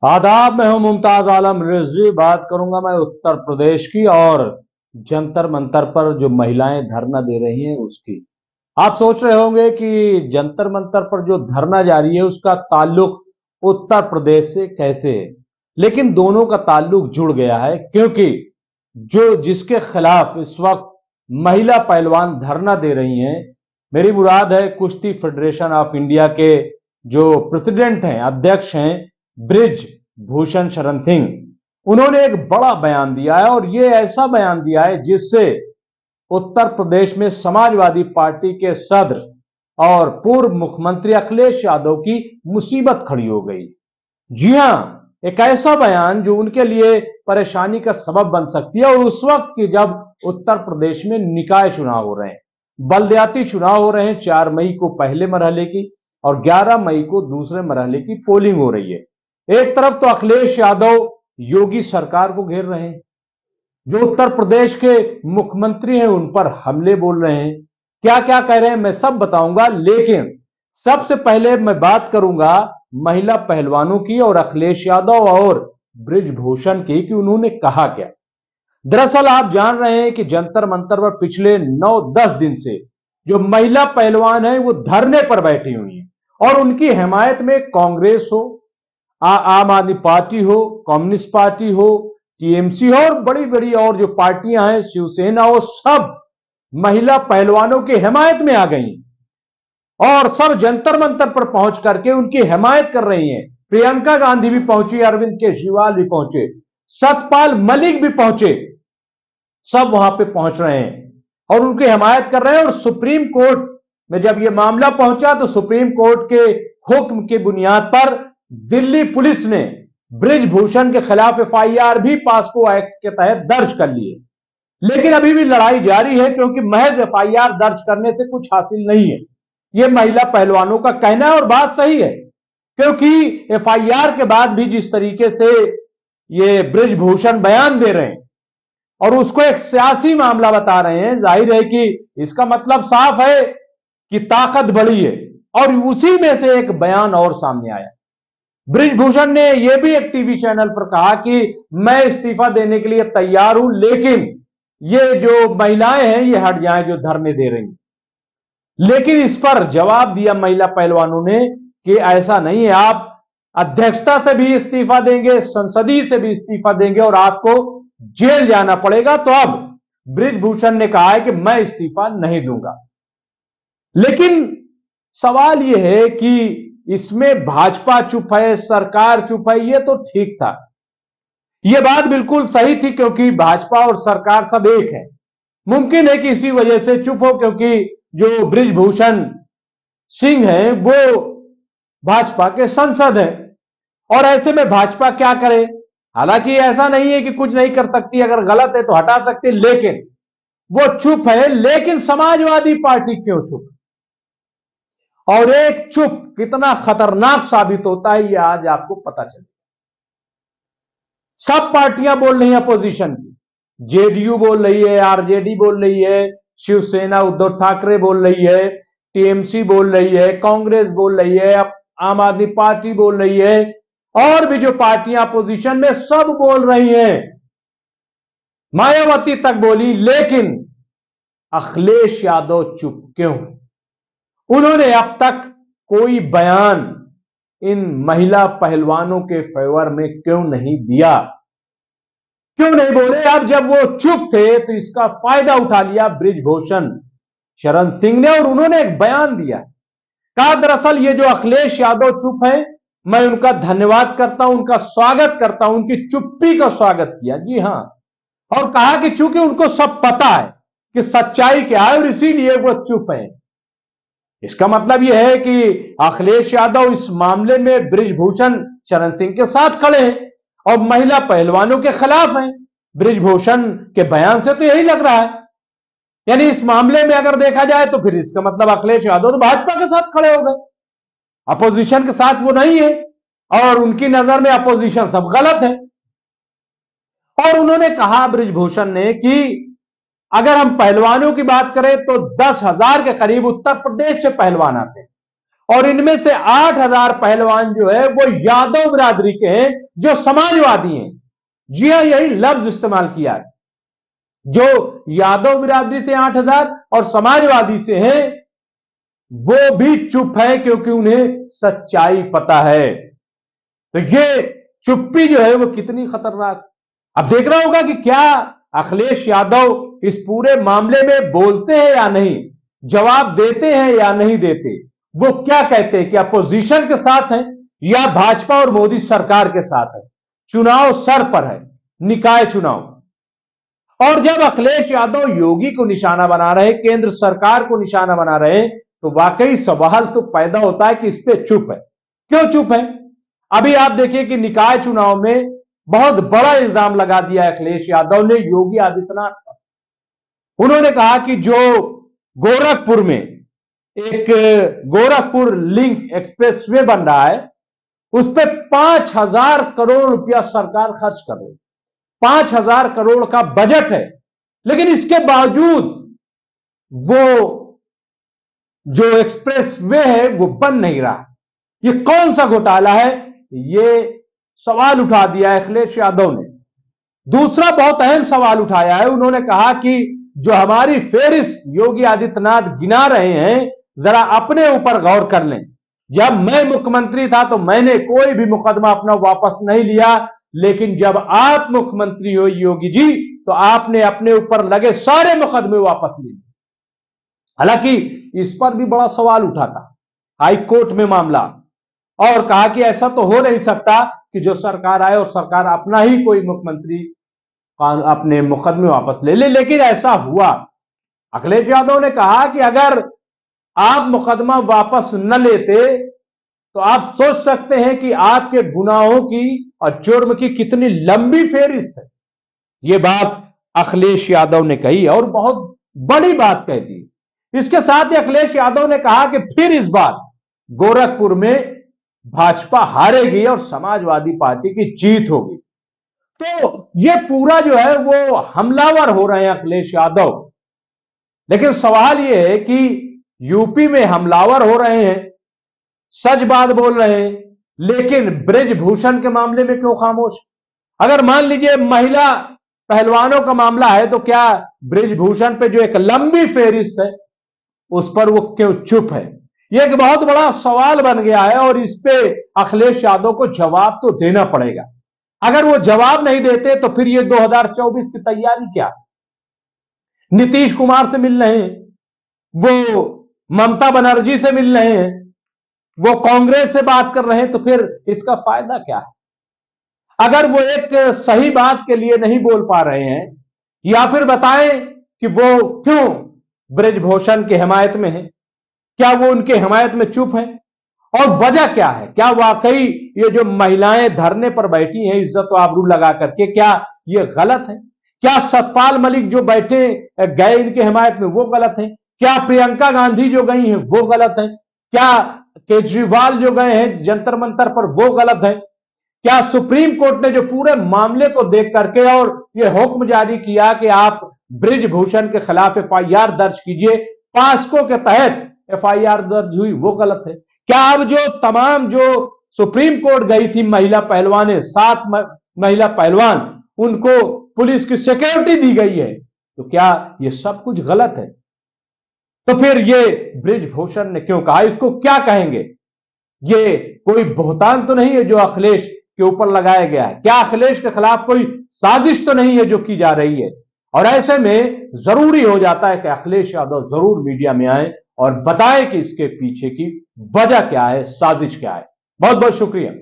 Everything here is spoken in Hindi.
आदाब, मैं हूं मुमताज आलम रिजवी। बात करूंगा मैं उत्तर प्रदेश की और जंतर मंतर पर जो महिलाएं धरना दे रही हैं उसकी। आप सोच रहे होंगे कि जंतर मंतर पर जो धरना जारी है उसका ताल्लुक उत्तर प्रदेश से कैसे है, लेकिन दोनों का ताल्लुक जुड़ गया है, क्योंकि जो जिसके खिलाफ इस वक्त महिला पहलवान धरना दे रही हैं, मेरी मुराद है कुश्ती फेडरेशन ऑफ इंडिया के जो प्रेसिडेंट हैं, अध्यक्ष हैं, ब्रिज भूषण शरण सिंह। उन्होंने एक बड़ा बयान दिया है और ये ऐसा बयान दिया है जिससे उत्तर प्रदेश में समाजवादी पार्टी के सदर और पूर्व मुख्यमंत्री अखिलेश यादव की मुसीबत खड़ी हो गई। जी हां, एक ऐसा बयान जो उनके लिए परेशानी का सबब बन सकती है, और उस वक्त की जब उत्तर प्रदेश में निकाय चुनाव हो रहे हैं, बलदियाती चुनाव हो रहे हैं। 4 मई को पहले मरहले की और 11 मई को दूसरे मरहले की पोलिंग हो रही है। एक तरफ तो अखिलेश यादव योगी सरकार को घेर रहे हैं, जो उत्तर प्रदेश के मुख्यमंत्री हैं उन पर हमले बोल रहे हैं, क्या क्या कह रहे हैं मैं सब बताऊंगा। लेकिन सबसे पहले मैं बात करूंगा महिला पहलवानों की और अखिलेश यादव और ब्रिजभूषण की कि उन्होंने कहा क्या। दरअसल आप जान रहे हैं कि जंतर मंतर पर पिछले 9-10 दिन से जो महिला पहलवान हैं वो धरने पर बैठी हुई हैं और उनकी हिमायत में कांग्रेस हो, आम आदमी पार्टी हो, कम्युनिस्ट पार्टी हो, टीएमसी हो और बड़ी बड़ी और जो पार्टियां हैं, शिवसेना हो, सब महिला पहलवानों की हिमायत में आ गई और सब जंतर मंतर पर पहुंच करके उनकी हिमायत कर रही हैं। प्रियंका गांधी भी पहुंची, अरविंद केजरीवाल भी पहुंचे, सतपाल मलिक भी पहुंचे, सब वहां पे पहुंच रहे हैं और उनकी हिमायत कर रहे हैं। और सुप्रीम कोर्ट में जब यह मामला पहुंचा तो सुप्रीम कोर्ट के हुक्म की बुनियाद पर दिल्ली पुलिस ने ब्रिजभूषण के खिलाफ एफआईआर भी पास्को एक्ट के तहत दर्ज कर ली है। लेकिन अभी भी लड़ाई जारी है, क्योंकि महज एफआईआर दर्ज करने से कुछ हासिल नहीं है, यह महिला पहलवानों का कहना है और बात सही है। क्योंकि एफआईआर के बाद भी जिस तरीके से ये ब्रिजभूषण बयान दे रहे हैं और उसको एक सियासी मामला बता रहे हैं, जाहिर है कि इसका मतलब साफ है कि ताकत बढ़ी है। और उसी में से एक बयान और सामने आया। ब्रिजभूषण ने यह भी एक टीवी चैनल पर कहा कि मैं इस्तीफा देने के लिए तैयार हूं, लेकिन ये जो महिलाएं हैं ये हट जाएं जो धरने दे रही हैं। लेकिन इस पर जवाब दिया महिला पहलवानों ने कि ऐसा नहीं है, आप अध्यक्षता से भी इस्तीफा देंगे, संसदीय से भी इस्तीफा देंगे और आपको जेल जाना पड़ेगा। तो अब ब्रिजभूषण ने कहा है कि मैं इस्तीफा नहीं दूंगा। लेकिन सवाल यह है कि इसमें भाजपा चुप है, सरकार चुप है, यह तो ठीक था, यह बात बिल्कुल सही थी, क्योंकि भाजपा और सरकार सब एक है। मुमकिन है कि इसी वजह से चुप हो, क्योंकि जो ब्रिजभूषण सिंह हैं वो भाजपा के सांसद हैं और ऐसे में भाजपा क्या करे। हालांकि ऐसा नहीं है कि कुछ नहीं कर सकती, अगर गलत है तो हटा सकती, लेकिन वो चुप है। लेकिन समाजवादी पार्टी क्यों चुप? और एक चुप कितना खतरनाक साबित होता है यह आज आपको पता चले। सब पार्टियां बोल रही हैं अपोजिशन की, जेडीयू बोल रही है, आरजेडी बोल रही है, शिवसेना उद्धव ठाकरे बोल रही है, टीएमसी बोल रही है, कांग्रेस बोल रही है, आम आदमी पार्टी बोल रही है, और भी जो पार्टियां अपोजिशन में सब बोल रही हैं, मायावती तक बोली। लेकिन अखिलेश यादव चुप क्यों? उन्होंने अब तक कोई बयान इन महिला पहलवानों के फेवर में क्यों नहीं दिया? क्यों नहीं बोले? अब जब वो चुप थे तो इसका फायदा उठा लिया ब्रिजभूषण शरण सिंह ने और उन्होंने एक बयान दिया। कहा दरअसल ये जो अखिलेश यादव चुप है, मैं उनका धन्यवाद करता हूं, उनका स्वागत करता हूं, उनकी चुप्पी का स्वागत किया। जी हां, और कहा कि चूंकि उनको सब पता है कि सच्चाई क्या है और इसीलिए वो चुप है। इसका मतलब यह है कि अखिलेश यादव इस मामले में ब्रिजभूषण शरण सिंह के साथ खड़े हैं और महिला पहलवानों के खिलाफ हैं। ब्रिजभूषण के बयान से तो यही लग रहा है। यानी इस मामले में अगर देखा जाए तो फिर इसका मतलब अखिलेश यादव तो भाजपा के साथ खड़े हो गए, अपोजिशन के साथ वो नहीं है और उनकी नजर में अपोजिशन सब गलत है। और उन्होंने कहा ब्रिजभूषण ने कि अगर हम पहलवानों की बात करें तो 10,000 के करीब उत्तर प्रदेश से पहलवान आते हैं और इनमें से 8,000 पहलवान जो है वो यादव बिरादरी के हैं, जो समाजवादी हैं। जी हां, यही लफ्ज इस्तेमाल किया है। जो यादव बिरादरी से 8,000 और समाजवादी से हैं, वो भी चुप है क्योंकि उन्हें सच्चाई पता है। तो ये चुप्पी जो है वो कितनी खतरनाक। अब देखना होगा कि क्या अखिलेश यादव इस पूरे मामले में बोलते हैं या नहीं, जवाब देते हैं या नहीं देते, वो क्या कहते हैं कि अपोजिशन के साथ हैं या भाजपा और मोदी सरकार के साथ है। चुनाव सर पर है, निकाय चुनाव। और जब अखिलेश यादव योगी को निशाना बना रहे, केंद्र सरकार को निशाना बना रहे, तो वाकई सवाल तो पैदा होता है कि इस पे चुप है। क्यों चुप है? अभी आप देखिए कि निकाय चुनाव में बहुत बड़ा इल्जाम लगा दिया अखिलेश यादव ने योगी आदित्यनाथ पर। उन्होंने कहा कि जो गोरखपुर में एक गोरखपुर लिंक एक्सप्रेसवे बन रहा है, उस पर 5,000 करोड़ रुपया सरकार खर्च कर रही है। 5,000 करोड़ का बजट है, लेकिन इसके बावजूद वो जो एक्सप्रेस वे है वो बन नहीं रहा। ये कौन सा घोटाला है? ये सवाल उठा दिया है अखिलेश यादव ने। दूसरा बहुत अहम सवाल उठाया है, उन्होंने कहा कि जो हमारी फेरिस्त योगी आदित्यनाथ गिना रहे हैं, जरा अपने ऊपर गौर कर लें। जब मैं मुख्यमंत्री था तो मैंने कोई भी मुकदमा अपना वापस नहीं लिया, लेकिन जब आप मुख्यमंत्री हो योगी जी, तो आपने अपने ऊपर लगे सारे मुकदमे वापस लिए। हालांकि इस पर भी बड़ा सवाल उठा था हाई कोर्ट में मामला, और कहा कि ऐसा तो हो नहीं सकता कि जो सरकार आए और सरकार अपना ही कोई मुख्यमंत्री अपने मुकदमे वापस ले ले, लेकिन ऐसा हुआ। अखिलेश यादव ने कहा कि अगर आप मुकदमा वापस न लेते तो आप सोच सकते हैं कि आपके गुनाहों की और जुर्म की कितनी लंबी फेहरिस्त है। यह बात अखिलेश यादव ने कही और बहुत बड़ी बात कह दी। इसके साथ ही अखिलेश यादव ने कहा कि फिर इस बार गोरखपुर में भाजपा हारेगी और समाजवादी पार्टी की जीत होगी। तो यह पूरा जो है वो हमलावर हो रहे हैं अखिलेश यादव। लेकिन सवाल यह है कि यूपी में हमलावर हो रहे हैं, सच बात बोल रहे हैं, लेकिन ब्रिजभूषण के मामले में क्यों खामोश? अगर मान लीजिए महिला पहलवानों का मामला है, तो क्या ब्रिजभूषण पे जो एक लंबी फेहरिस्त है उस पर वो क्यों चुप है? यह एक बहुत बड़ा सवाल बन गया है और इस पे अखिलेश यादव को जवाब तो देना पड़ेगा। अगर वो जवाब नहीं देते तो फिर ये 2024 की तैयारी क्या? नीतीश कुमार से मिल रहे हैं, वो ममता बनर्जी से मिल रहे हैं, वो कांग्रेस से बात कर रहे हैं, तो फिर इसका फायदा क्या है? अगर वो एक सही बात के लिए नहीं बोल पा रहे हैं, या फिर बताएं कि वो क्यों ब्रिजभूषण की हिमायत में है, क्या वो उनके हिमायत में चुप है, और वजह क्या है? क्या वाकई ये जो महिलाएं धरने पर बैठी हैं इज्जत और आबरू लगा करके, क्या ये गलत है? क्या सतपाल मलिक जो बैठे गए इनके हिमायत में वो गलत है? क्या प्रियंका गांधी जो गई हैं वो गलत है? क्या केजरीवाल जो गए हैं जंतर मंतर पर वो गलत है? क्या सुप्रीम कोर्ट ने जो पूरे मामले को देख करके और ये हुक्म जारी किया कि आप ब्रिजभूषण के खिलाफ एफआईआर दर्ज कीजिए, पास्को के तहत एफआईआर दर्ज हुई, वो गलत है? क्या अब जो तमाम जो सुप्रीम कोर्ट गई थी महिला पहलवान, 7 महिला पहलवान, उनको पुलिस की सिक्योरिटी दी गई है, तो क्या ये सब कुछ गलत है? तो फिर ये ब्रिजभूषण ने क्यों कहा? इसको क्या कहेंगे? ये कोई बहुतान तो नहीं है जो अखिलेश के ऊपर लगाया गया है? क्या अखिलेश के खिलाफ कोई साजिश तो नहीं है जो की जा रही है? और ऐसे में जरूरी हो जाता है कि अखिलेश यादव जरूर मीडिया में आए और बताएं कि इसके पीछे की वजह क्या है, साजिश क्या है। बहुत बहुत शुक्रिया।